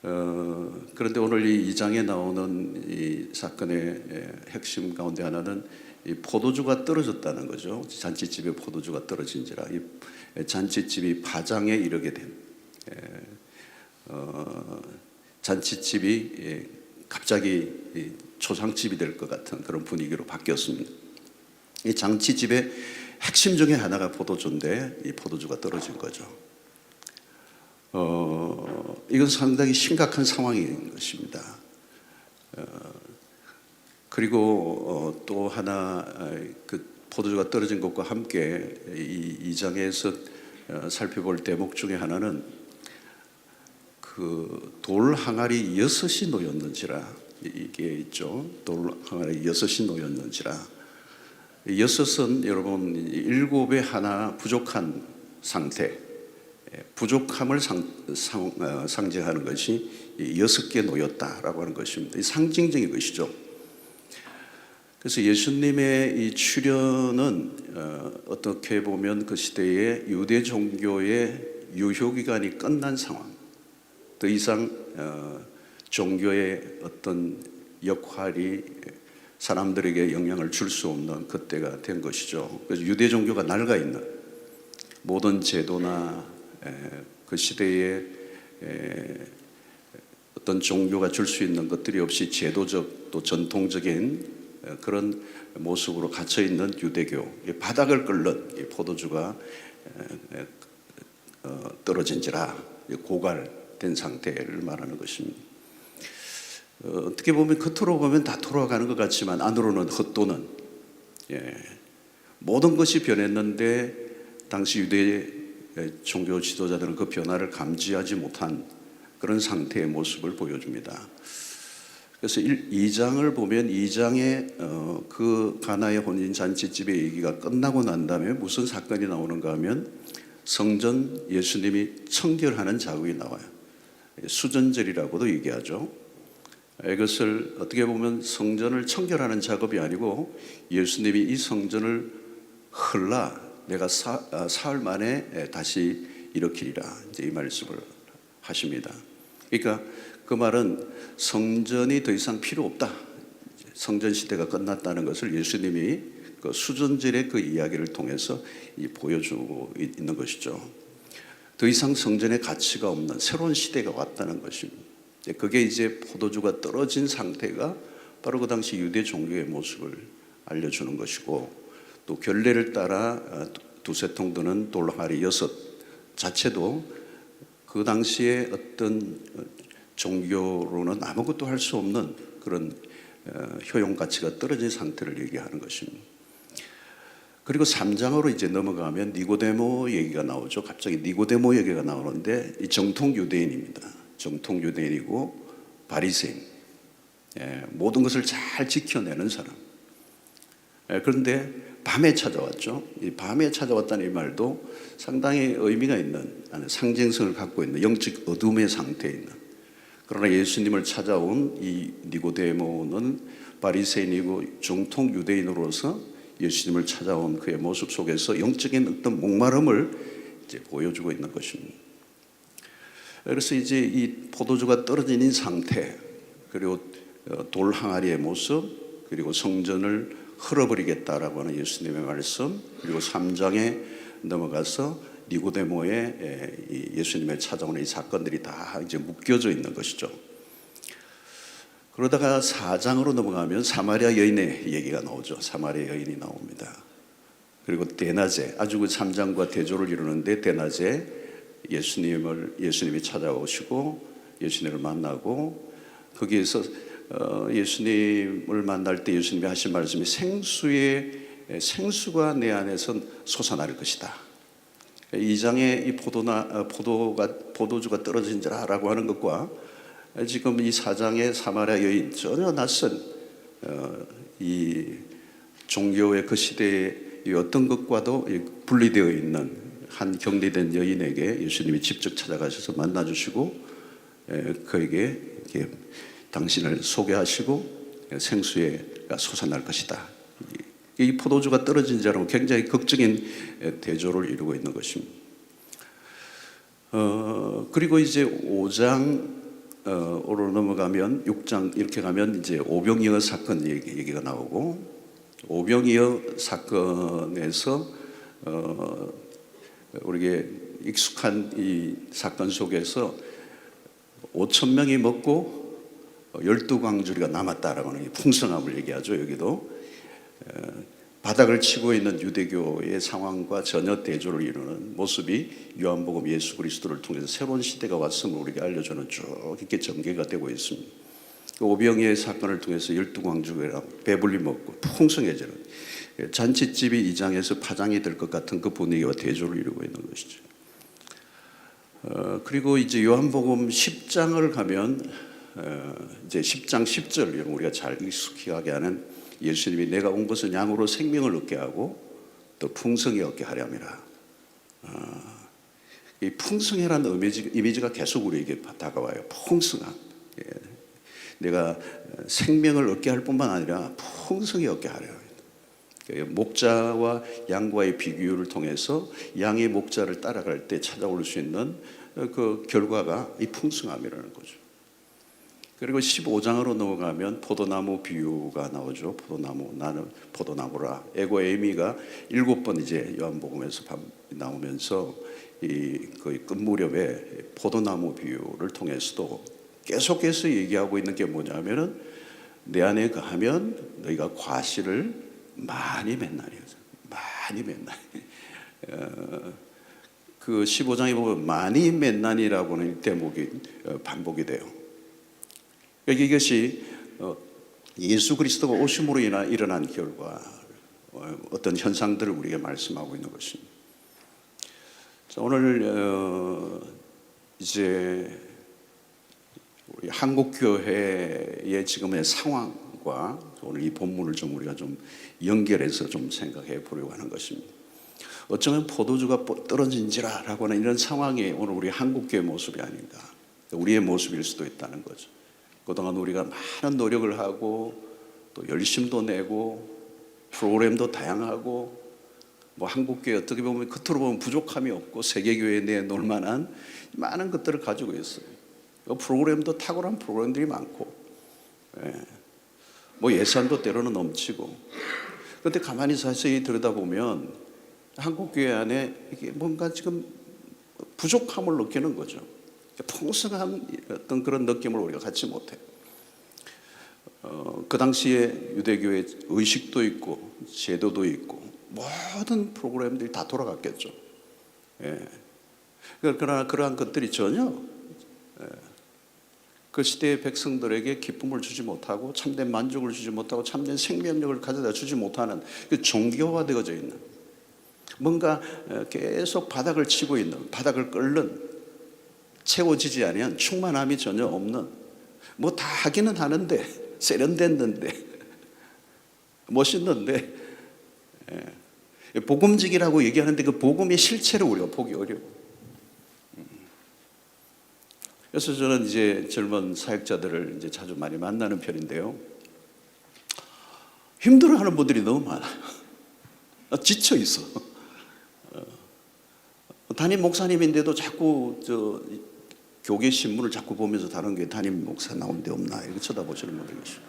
그런데 오늘 이 2장에 나오는 이 사건의 핵심 가운데 하나는 이 포도주가 떨어졌다는 거죠. 잔치집에 포도주가 떨어진지라 이 잔치집이 파장에 이르게 된 잔치집이 갑자기 초상집이 될 것 같은 그런 분위기로 바뀌었습니다. 이 잔치집의 핵심 중에 하나가 포도주인데 이 포도주가 떨어진 거죠. 이건 상당히 심각한 상황인 것입니다. 그리고 또 하나 그 포도주가 떨어진 것과 함께 이 2장에서 살펴볼 대목 중에 하나는 그 돌 항아리 6이 놓였는지라 이게 있죠. 돌 항아리 6이 놓였는지라 6은 여러분 7에 하나 부족한 상태, 부족함을 상징하는 것이 6개 놓였다라고 하는 것입니다. 이 상징적인 것이죠. 그래서 예수님의 이 출현은 어떻게 보면 그 시대의 유대 종교의 유효기간이 끝난 상황, 더 이상 종교의 어떤 역할이 사람들에게 영향을 줄 수 없는 그때가 된 것이죠. 그래서 유대 종교가 낡아 있는 모든 제도나 그 시대에 어떤 종교가 줄 수 있는 것들이 없이 제도적 또 전통적인 그런 모습으로 갇혀 있는 유대교, 바닥을 끓는 포도주가 떨어진지라 고갈된 상태를 말하는 것입니다. 어떻게 보면 겉으로 보면 다 돌아가는 것 같지만 안으로는 헛도는 모든 것이 변했는데 당시 유대 종교 지도자들은 그 변화를 감지하지 못한 그런 상태의 모습을 보여줍니다. 그래서 2장을 보면 2장에 그 가나의 혼인 잔치집의 얘기가 끝나고 난 다음에 무슨 사건이 나오는가 하면 성전 예수님이 청결하는 작업이 나와요. 수전절이라고도 얘기하죠. 이것을 어떻게 보면 성전을 청결하는 작업이 아니고 예수님이 이 성전을 내가 사흘 만에 다시 일으키리라 이제 이 말씀을 하십니다. 그러니까 그 말은 성전이 더 이상 필요 없다. 성전 시대가 끝났다는 것을 예수님이 그 수전절의 그 이야기를 통해서 보여주고 있는 것이죠. 더 이상 성전의 가치가 없는 새로운 시대가 왔다는 것입니다. 그게 이제 포도주가 떨어진 상태가 바로 그 당시 유대 종교의 모습을 알려주는 것이고, 또 결례를 따라 두세 통 드는 돌항아리 6 자체도 그 당시에 어떤 종교로는 아무것도 할 수 없는 그런 효용 가치가 떨어진 상태를 얘기하는 것입니다. 그리고 3장으로 이제 넘어가면 니고데모 얘기가 나오죠. 갑자기 니고데모 얘기가 나오는데 이 정통 유대인입니다. 정통 유대인이고 바리새인, 모든 것을 잘 지켜내는 사람. 그런데 밤에 찾아왔죠. 이 밤에 찾아왔다는 이 말도 상당히 의미가 있는, 상징성을 갖고 있는 영적 어둠의 상태에 있는. 그러나 예수님을 찾아온 이 니고데모는 바리새인이고 정통 유대인으로서 예수님을 찾아온 그의 모습 속에서 영적인 어떤 목마름을 이제 보여주고 있는 것입니다. 그래서 이제 이 포도주가 떨어진 상태, 그리고 돌 항아리의 모습, 그리고 성전을 흘어버리겠다라고 하는 예수님의 말씀, 그리고 3장에 넘어가서 니고데모의 예수님을 찾아오는 이 사건들이 다 이제 묶여져 있는 것이죠. 그러다가 4장으로 넘어가면 사마리아 여인의 얘기가 나오죠. 사마리아 여인이 나옵니다. 그리고 대낮에 아주 그 3장과 대조를 이루는데 대낮에 예수님이 찾아오시고 예수님을 만나고 거기에서 예수님을 만날 때 예수님이 하신 말씀이 생수가 내 안에서 솟아날 것이다. 2장에 이 포도주가 떨어진지라라고 하는 것과 지금 이 4장의 사마리아 여인, 전혀 낯선 이 종교의 그 시대의 어떤 것과도 분리되어 있는 한 격리된 여인에게 예수님이 직접 찾아가셔서 만나주시고 그에게 당신을 소개하시고 생수가 솟아날 것이다. 이 포도주가 떨어진 자로 굉장히 극적인 대조를 이루고 있는 것입니다. 그리고 이제 5장 오로 넘어가면 6장 이렇게 가면 이제 오병이어 사건 얘기가 나오고, 오병이어 사건에서 우리에게 익숙한 이 사건 속에서 5천 명이 먹고 12광주리가 남았다라고 하는 풍성함을 얘기하죠. 여기도 바닥을 치고 있는 유대교의 상황과 전혀 대조를 이루는 모습이 요한복음 예수 그리스도를 통해서 새로운 시대가 왔음을 우리에게 알려주는 쭉 이렇게 전개가 되고 있습니다. 오병이의 사건을 통해서 12광주가 배불리 먹고 풍성해지는 잔치집이 2장에서 파장이 될 것 같은 그 분위기와 대조를 이루고 있는 것이죠. 그리고 이제 요한복음 10장을 가면 이제 10장 10절 이런 우리가 잘 익숙하게 하는 예수님이 내가 온 것은 양으로 생명을 얻게 하고 또 풍성히 얻게 하려 함이라. 이 풍성이라는 이미지가 계속 우리에게 다가와요. 풍성함. 내가 생명을 얻게 할 뿐만 아니라 풍성히 얻게 하려. 목자와 양과의 비교를 통해서 양의 목자를 따라갈 때 찾아올 수 있는 그 결과가 이 풍성함이라는 거죠. 그리고 15장으로 넘어가면 포도나무 비유가 나오죠. 포도나무, 나는 포도나무라. 에고 에이미가 7번 이제 요한복음에서 나오면서 이 거의 끝 무렵에 포도나무 비유를 통해서도 계속해서 얘기하고 있는 게 뭐냐면은 내 안에 거하면 너희가 과실을 많이 맺나니. 많이 맺나니. 그 15장에 보면 많이 맺나니라고 하는 대목이 반복이 돼요. 이것이 예수 그리스도가 오심으로 일어난 결과, 어떤 현상들을 우리에게 말씀하고 있는 것입니다. 자, 오늘 이제 우리 한국 교회의 지금의 상황과 오늘 이 본문을 좀 우리가 좀 연결해서 좀 생각해 보려고 하는 것입니다. 어쩌면 포도주가 떨어진지라라고 하는 이런 상황이 오늘 우리 한국 교회의 모습이 아닌가, 우리의 모습일 수도 있다는 거죠. 그동안 우리가 많은 노력을 하고 또 열심도 내고 프로그램도 다양하고 뭐 한국교회 어떻게 보면 겉으로 보면 부족함이 없고 세계교회에 내놓을 만한 많은 것들을 가지고 있어요. 프로그램도 탁월한 프로그램들이 많고, 뭐 예산도 때로는 넘치고. 그런데 가만히 자세히 들여다보면 한국교회 안에 이게 뭔가 지금 부족함을 느끼는 거죠. 풍성한 어떤 그런 느낌을 우리가 갖지 못해요. 그 당시에 유대교의 의식도 있고 제도도 있고 모든 프로그램들이 다 돌아갔겠죠. 그러나 그러한 것들이 전혀 그 시대의 백성들에게 기쁨을 주지 못하고 참된 만족을 주지 못하고 참된 생명력을 가져다 주지 못하는 그 종교화되어져 있는, 뭔가 계속 바닥을 치고 있는, 바닥을 끓는, 채워지지 않으면 충만함이 전혀 없는, 뭐 다 하기는 하는데 세련됐는데 멋있는데 복음직이라고 얘기하는데 그 복음의 실체를 우리가 보기 어려워. 그래서 저는 이제 젊은 사역자들을 이제 자주 많이 만나는 편인데요, 힘들어하는 분들이 너무 많아요. 지쳐 있어. 담임 목사님인데도 자꾸 교계 신문을 자꾸 보면서 다른 게 담임 목사 나온 데 없나 이렇게 쳐다보시는 분들이 계시고,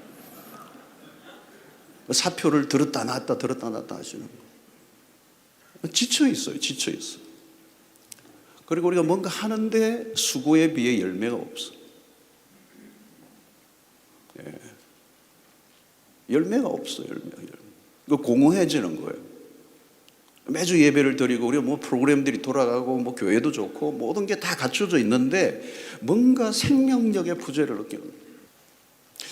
사표를 들었다 놨다 하시는 거. 지쳐 있어요. 그리고 우리가 뭔가 하는데 수고에 비해 열매가 없어. 열매가 없어. 열매. 공허해지는 거예요. 매주 예배를 드리고 우리가 뭐 프로그램들이 돌아가고 뭐 교회도 좋고 모든 게 다 갖춰져 있는데 뭔가 생명력의 부재를 느끼는 거예요.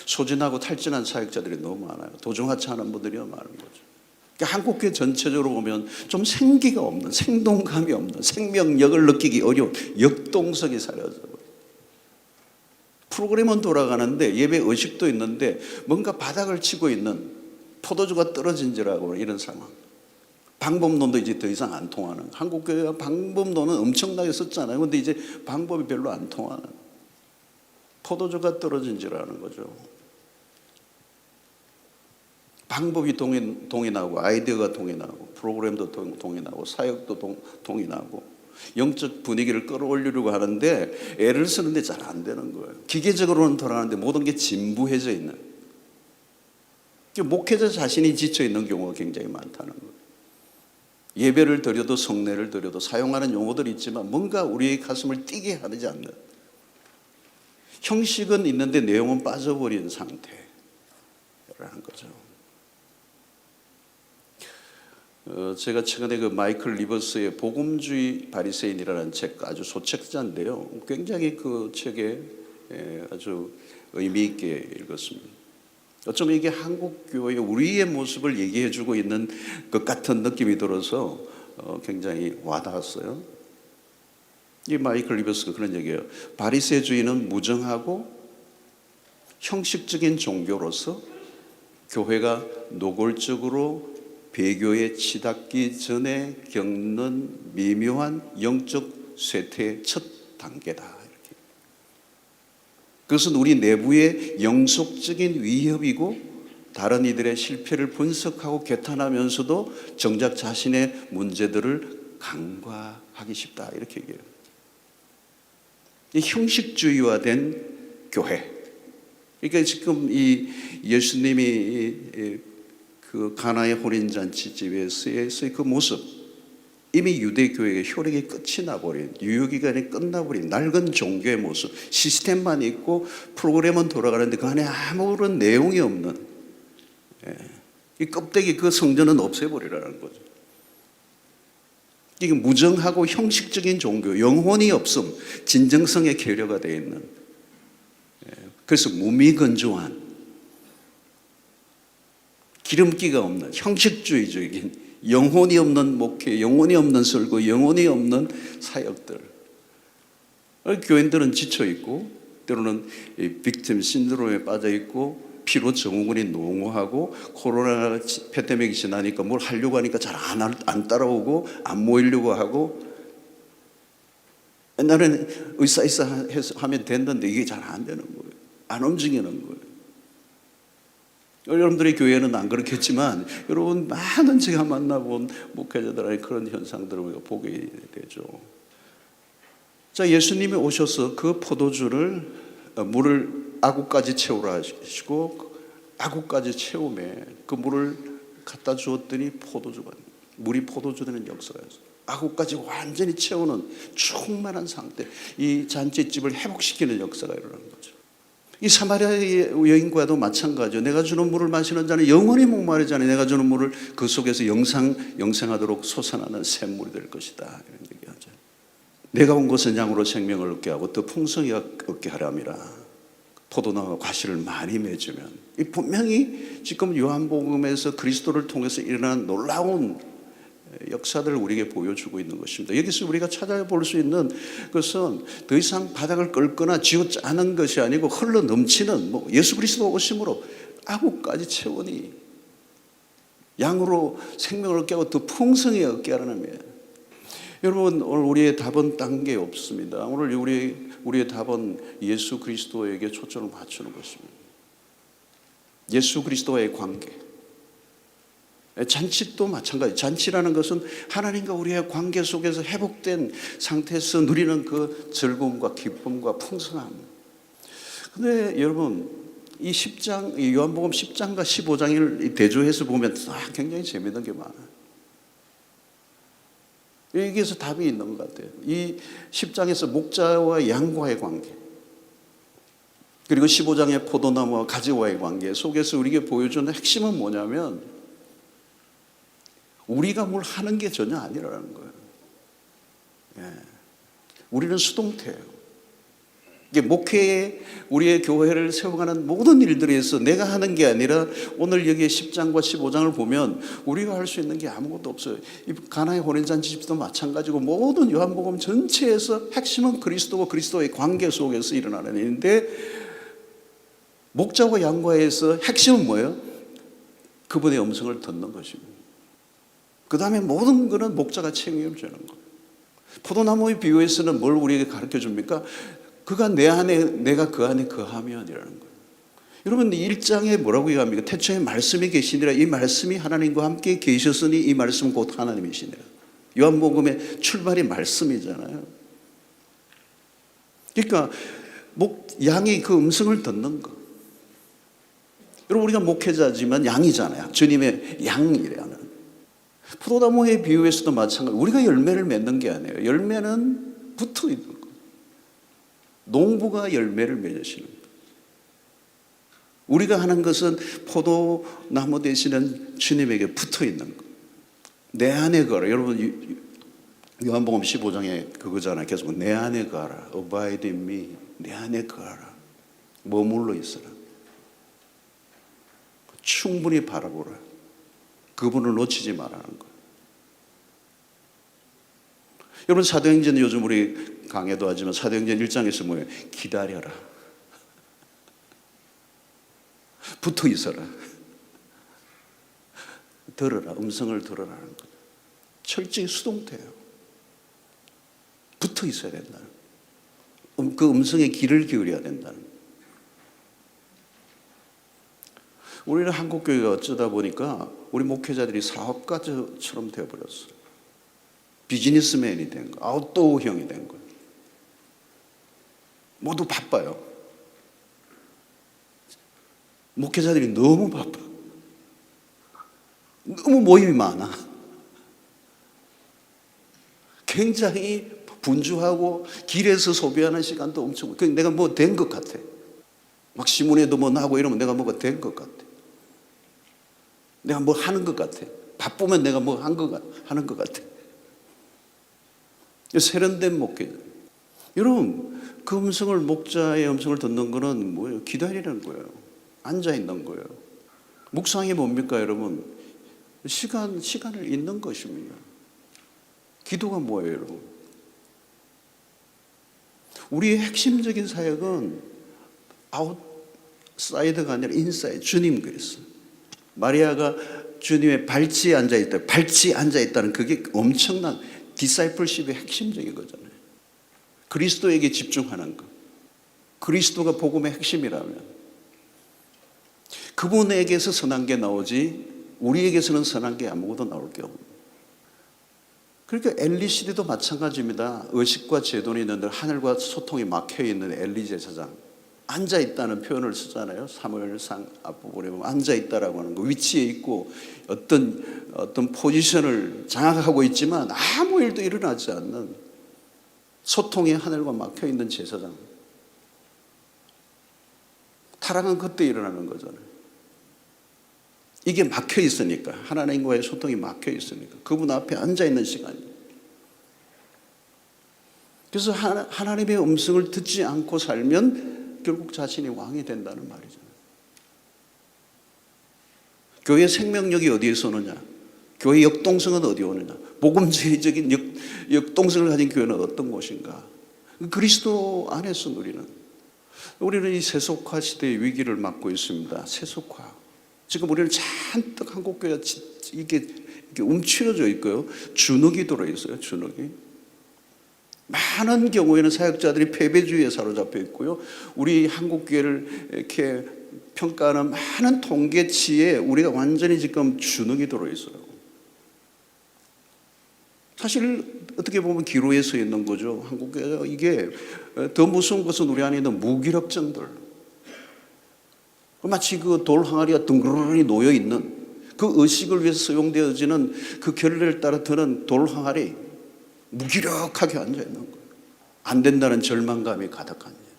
소진하고 탈진한 사역자들이 너무 많아요. 도중하차하는 분들이 너무 많은 거죠. 그러니까 한국교회 전체적으로 보면 좀 생기가 없는, 생동감이 없는, 생명력을 느끼기 어려운 역동성이 사라져 버려요. 프로그램은 돌아가는데 예배 의식도 있는데 뭔가 바닥을 치고 있는, 포도주가 떨어진지라고 이런 상황. 방법론도 이제 더 이상 안 통하는, 한국교회가 방법론은 엄청나게 썼잖아요. 그런데 이제 방법이 별로 안 통하는, 포도주가 떨어진지라는 거죠. 방법이 동이 나고, 아이디어가 동이 나고, 프로그램도 동이 나고, 사역도 동이 나고, 영적 분위기를 끌어올리려고 하는데 애를 쓰는데 잘 안 되는 거예요. 기계적으로는 돌아가는데 모든 게 진부해져 있는. 목회자 자신이 지쳐 있는 경우가 굉장히 많다는 거예요. 예배를 드려도 성례를 드려도 사용하는 용어들이 있지만 뭔가 우리의 가슴을 뛰게 하지 않는, 형식은 있는데 내용은 빠져버린 상태라는 거죠. 제가 최근에 그 마이클 리버스의 복음주의 바리새인이라는 책, 아주 소책자인데요. 굉장히 그 책에 아주 의미 있게 읽었습니다. 어쩌면 이게 한국 교회 우리의 모습을 얘기해주고 있는 것 같은 느낌이 들어서 굉장히 와닿았어요. 이 마이클 리버스가 그런 얘기예요. 바리새주의는 무정하고 형식적인 종교로서 교회가 노골적으로 배교에 치닫기 전에 겪는 미묘한 영적 쇠퇴의 첫 단계다. 이렇게. 그것은 우리 내부의 영속적인 위협이고 다른 이들의 실패를 분석하고 개탄하면서도 정작 자신의 문제들을 간과하기 쉽다. 이렇게 얘기해요. 이 형식주의화된 교회. 그러니까 지금 이 예수님이 그 가나의 혼인잔치집에서의 그 모습, 이미 유대교회의 효력이 끝이 나버린, 유효기간이 끝나버린 낡은 종교의 모습, 시스템만 있고 프로그램은 돌아가는데 그 안에 아무런 내용이 없는, 이 껍데기 그 성전은 없애버리라는 거죠. 이게 무정하고 형식적인 종교, 영혼이 없음, 진정성의 결여가 되어 있는, 그래서 무미건조한, 기름기가 없는 형식주의적인, 영혼이 없는 목회, 영혼이 없는 설교, 영혼이 없는 사역들. 교인들은 지쳐있고 때로는 빅팀 신드롬에 빠져있고 피로 증후군이 농후하고 코로나 패데믹이 지나니까 뭘 하려고 하니까 잘 안 따라오고 안 모이려고 하고, 옛날에는 의사 하면 됐는데 이게 잘 안 되는 거예요. 안 움직이는 거예요. 여러분들의 교회는 안 그렇겠지만 여러분 많은 제가 만나본 목회자들의 그런 현상들을 우리가 보게 되죠. 자, 예수님이 오셔서 그 포도주를 물을 아구까지 채우라 하시고 아구까지 채우매 그 물을 갖다 주었더니 물이 포도주 되는 역사였어요. 아구까지 완전히 채우는 충만한 상태, 이 잔치집을 회복시키는 역사가 일어나는 거죠. 이 사마리아 여인과도 마찬가지죠. 내가 주는 물을 마시는 자는 영원히 목마르지 않으니 내가 주는 물을 그 속에서 영생하도록 솟아나는 샘물이 될 것이다. 이런 얘기하죠. 내가 온 것은 양으로 생명을 얻게 하고 더 풍성히 얻게 하람이라. 포도나무와 과실을 많이 맺으면, 이 분명히 지금 요한복음에서 그리스도를 통해서 일어난 놀라운 역사들을 우리에게 보여주고 있는 것입니다. 여기서 우리가 찾아볼 수 있는 것은 더 이상 바닥을 긁거나 쥐어짜는 것이 아니고 흘러 넘치는 예수 그리스도 오심으로 아구까지 채우니 양으로 생명을 얻게 하고 더 풍성히 얻게 하라는 거예요. 여러분, 오늘 우리의 답은 딴 게 없습니다. 오늘 우리의 답은 예수 그리스도에게 초점을 맞추는 것입니다. 예수 그리스도와의 관계. 잔치도 마찬가지. 잔치라는 것은 하나님과 우리의 관계 속에서 회복된 상태에서 누리는 그 즐거움과 기쁨과 풍성함. 근데 여러분, 이 10장, 이 요한복음 10장과 15장을 대조해서 보면 굉장히 재미있는 게 많아요. 여기에서 답이 있는 것 같아요. 이 10장에서 목자와 양과의 관계, 그리고 15장의 포도나무와 가지와의 관계 속에서 우리에게 보여주는 핵심은 뭐냐면 우리가 뭘 하는 게 전혀 아니라는 거예요. 우리는 수동태예요. 이게 목회에 우리의 교회를 세워가는 모든 일들에서 내가 하는 게 아니라 오늘 여기 10장과 15장을 보면 우리가 할 수 있는 게 아무것도 없어요. 이 가나의 혼인잔치집도 마찬가지고 모든 요한복음 전체에서 핵심은 그리스도와 그리스도의 관계 속에서 일어나는 일인데, 목자와 양과에서 핵심은 뭐예요? 그분의 음성을 듣는 것입니다. 그 다음에 모든 것은 목자가 책임을 지는 거예요. 포도나무의 비유에서는 뭘 우리에게 가르쳐 줍니까? 그가 내 안에, 내가 그 안에 거하면이라는 거예요. 여러분, 1장에 뭐라고 얘기합니까? 태초에 말씀이 계시니라. 이 말씀이 하나님과 함께 계셨으니 이 말씀은 곧 하나님이시니라. 요한복음의 출발이 말씀이잖아요. 그러니까 양이 그 음성을 듣는 거. 여러분, 우리가 목회자지만 양이잖아요. 주님의 양이라는. 포도나무의 비유에서도 마찬가지. 우리가 열매를 맺는 게 아니에요. 열매는 붙어 있는 거. 농부가 열매를 맺으시는 거. 우리가 하는 것은 포도나무 되시는 주님에게 붙어 있는 거. 내 안에 걸어. 여러분, 요한복음 15장에 그거잖아요. 계속 내 안에 가라. Abide in me. 내 안에 가라. 머물러 있어라. 충분히 바라보라. 그분을 놓치지 말라는 거예요. 여러분, 사도행전 요즘 우리 강해도 하지만 사도행전 1장에서 뭐예요? 기다려라. 붙어 있어라. 들어라. 음성을 들어라는 거예요. 철저히 수동태예요. 붙어 있어야 된다는 거예요. 그 음성에 귀를 기울여야 된다는 거예요. 우리는 한국교회가 어쩌다 보니까 우리 목회자들이 사업가처럼 되어버렸어요. 비즈니스맨이 된 거예요. 아웃도어형이 된 거예요. 모두 바빠요. 목회자들이 너무 바빠. 너무 모임이 많아. 굉장히 분주하고 길에서 소비하는 시간도 엄청. 내가 뭐 된 것 같아. 막 신문에도 뭐 나고 이러면 내가 뭐가 된 것 같아. 내가 뭐 하는 것 같아. 바쁘면 내가 뭐 하는 것 같아. 세련된 목회자. 여러분, 그 음성을, 목자의 음성을 듣는 거는 뭐예요? 기다리는 거예요. 앉아 있는 거예요. 묵상이 뭡니까, 여러분? 시간을 잊는 것입니다. 기도가 뭐예요, 여러분? 우리의 핵심적인 사역은 아웃사이드가 아니라 인사이드. 주님 그랬어요. 마리아가 주님의 발치에 앉아있다. 발치에 앉아있다는 그게 엄청난 디사이플십의 핵심적인 거잖아요. 그리스도에게 집중하는 것. 그리스도가 복음의 핵심이라면 그분에게서 선한 게 나오지 우리에게서는 선한 게 아무것도 나올 게 없는. 그러니까 엘리 시대도 마찬가지입니다. 의식과 제돈이 있는데 하늘과 소통이 막혀있는 엘리 제사장. 앉아있다는 표현을 쓰잖아요. 사무엘상 앞부분에 보면 앉아있다라고 하는 거. 위치에 있고 어떤 포지션을 장악하고 있지만 아무 일도 일어나지 않는 소통이 하늘과 막혀있는 제사장. 타락은 그때 일어나는 거잖아요. 이게 막혀 있으니까, 하나님과의 소통이 막혀 있으니까 그분 앞에 앉아 있는 시간이에요. 그래서 하나님의 음성을 듣지 않고 살면 결국 자신이 왕이 된다는 말이잖아요. 교회 생명력이 어디에서 오느냐? 교회 역동성은 어디 오느냐? 복음주의적인 역동성을 가진 교회는 어떤 곳인가? 그리스도 안에서 우리는 이 세속화 시대의 위기를 맞고 있습니다. 세속화. 지금 우리는 잔뜩 한국교회가 이게 움츠러져 있고요. 주눅이 들어있어요. 주눅이. 많은 경우에는 사역자들이 패배주의에 사로잡혀 있고요. 우리 한국교회를 이렇게 평가하는 많은 통계치에 우리가 완전히 지금 주눅이 들어있어요. 사실 어떻게 보면 기로에 서 있는 거죠. 한국교회가. 이게 더 무서운 것은 우리 안에 있는 무기력증들. 마치 그 돌 항아리가 둥그러니 놓여 있는 그 의식을 위해서 사용되어지는 그 결례를 따라 드는 돌 항아리, 무기력하게 앉아 있는 거예요. 안 된다는 절망감이 가득한 거예요.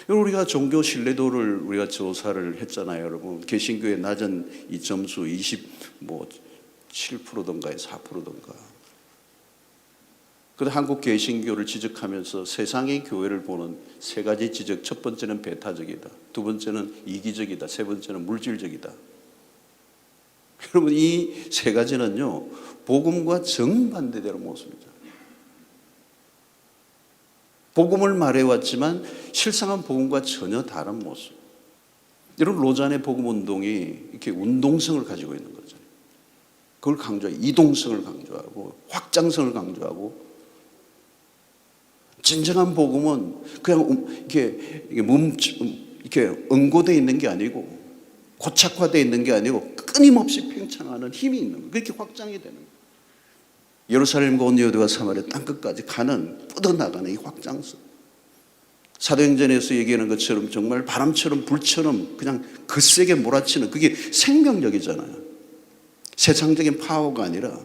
여러분, 우리가 종교 신뢰도를 우리가 조사를 했잖아요, 여러분. 개신교의 낮은 이 점수 27%던가 4%던가. 그런데 한국 개신교를 지적하면서 세상의 교회를 보는 세 가지 지적. 첫 번째는 배타적이다. 두 번째는 이기적이다. 세 번째는 물질적이다. 여러분, 이 세 가지는요, 복음과 정반대되는 모습이죠. 복음을 말해왔지만 실상은 복음과 전혀 다른 모습. 여러분, 로잔의 복음 운동이 이렇게 운동성을 가지고 있는 거죠. 그걸 강조하고, 이동성을 강조하고, 확장성을 강조하고. 진정한 복음은 그냥 이렇게 응고되어 있는 게 아니고, 고착화되어 있는 게 아니고, 끊임없이 팽창하는 힘이 있는 거예요. 그렇게 확장이 되는 거예요. 예루살렘과 온 유대와 사마리아 땅끝까지 가는 뻗어나가는 이 확장성. 사도행전에서 얘기하는 것처럼 정말 바람처럼 불처럼 그냥 거세게 몰아치는 그게 생명력이잖아요. 세상적인 파워가 아니라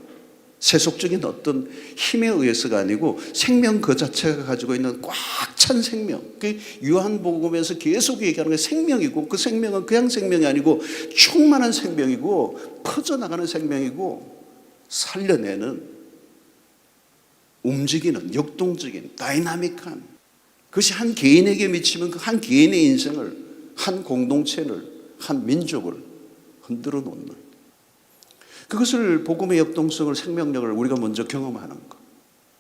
세속적인 어떤 힘에 의해서가 아니고 생명 그 자체가 가지고 있는 꽉 찬 생명. 그 요한복음에서 계속 얘기하는 게 생명이고 그 생명은 그냥 생명이 아니고 충만한 생명이고 퍼져나가는 생명이고 살려내는 움직이는 역동적인 다이나믹한 그것이 한 개인에게 미치면 그 한 개인의 인생을 한 공동체를 한 민족을 흔들어 놓는 그것을 복음의 역동성을 생명력을 우리가 먼저 경험하는 것.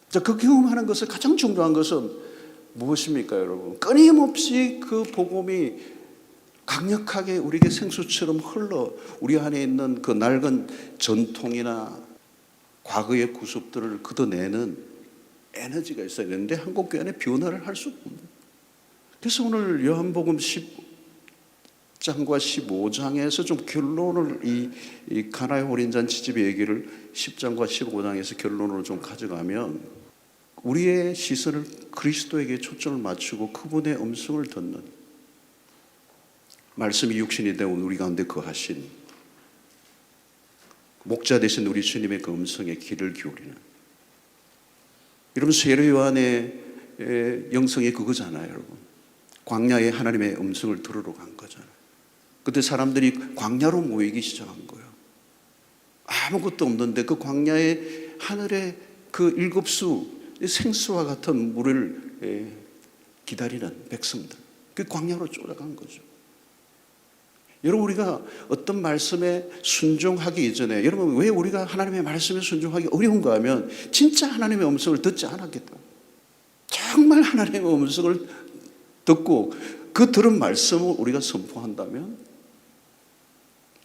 자, 그 경험하는 것을 가장 중요한 것은 무엇입니까, 여러분? 끊임없이 그 복음이 강력하게 우리에게 생수처럼 흘러 우리 안에 있는 그 낡은 전통이나 과거의 구습들을 걷어내는 에너지가 있어야 되는데 한국 교회 안에 변화를 할 수 없는. 그래서 오늘 요한복음 10장과 15장에서 좀 결론을 이 가나의 혼인잔치집의 얘기를 10장과 15장에서 결론으로 좀 가져가면 우리의 시선을 그리스도에게 초점을 맞추고 그분의 음성을 듣는 말씀이 육신이 되어 우리 가운데 거하신 목자 되신 우리 주님의 그 음성에 귀를 기울이는 여러분 세례 요한의 영성이 그거잖아요. 여러분 광야에 하나님의 음성을 들으러 간 거잖아요. 그때 사람들이 광야로 모이기 시작한 거예요. 아무것도 없는데 그 광야에 하늘의 그 일곱수 생수와 같은 물을 기다리는 백성들 그 광야로 쫓아간 거죠. 여러분 우리가 어떤 말씀에 순종하기 이전에 여러분 왜 우리가 하나님의 말씀에 순종하기 어려운가 하면 진짜 하나님의 음성을 듣지 않았겠다. 정말 하나님의 음성을 듣고 그 들은 말씀을 우리가 선포한다면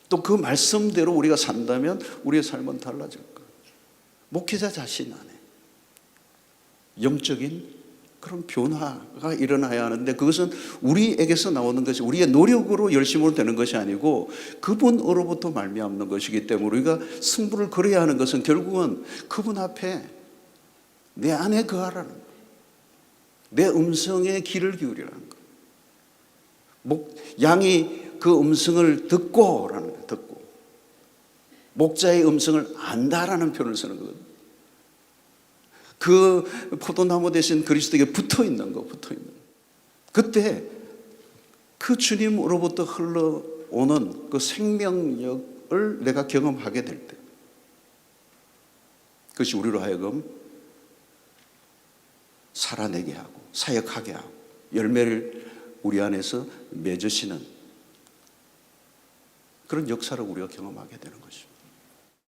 또 그 말씀대로 우리가 산다면 우리의 삶은 달라질 거예요. 목회자 자신 안에 영적인 그런 변화가 일어나야 하는데 그것은 우리에게서 나오는 것이 우리의 노력으로 열심으로 되는 것이 아니고 그분으로부터 말미암는 것이기 때문에 우리가 승부를 걸어야 하는 것은 결국은 그분 앞에 내 안에 거하라는 거예요. 내 음성에 귀를 기울이라는 거예요. 양이 그 음성을 듣고라는 거예요. 듣고 목자의 음성을 안다라는 표현을 쓰는 거거든요. 그 포도나무 대신 그리스도에게 붙어있는 거, 붙어있는. 그때 그 주님으로부터 흘러오는 그 생명력을 내가 경험하게 될 때 그것이 우리로 하여금 살아내게 하고 사역하게 하고 열매를 우리 안에서 맺으시는 그런 역사를 우리가 경험하게 되는 것입니다.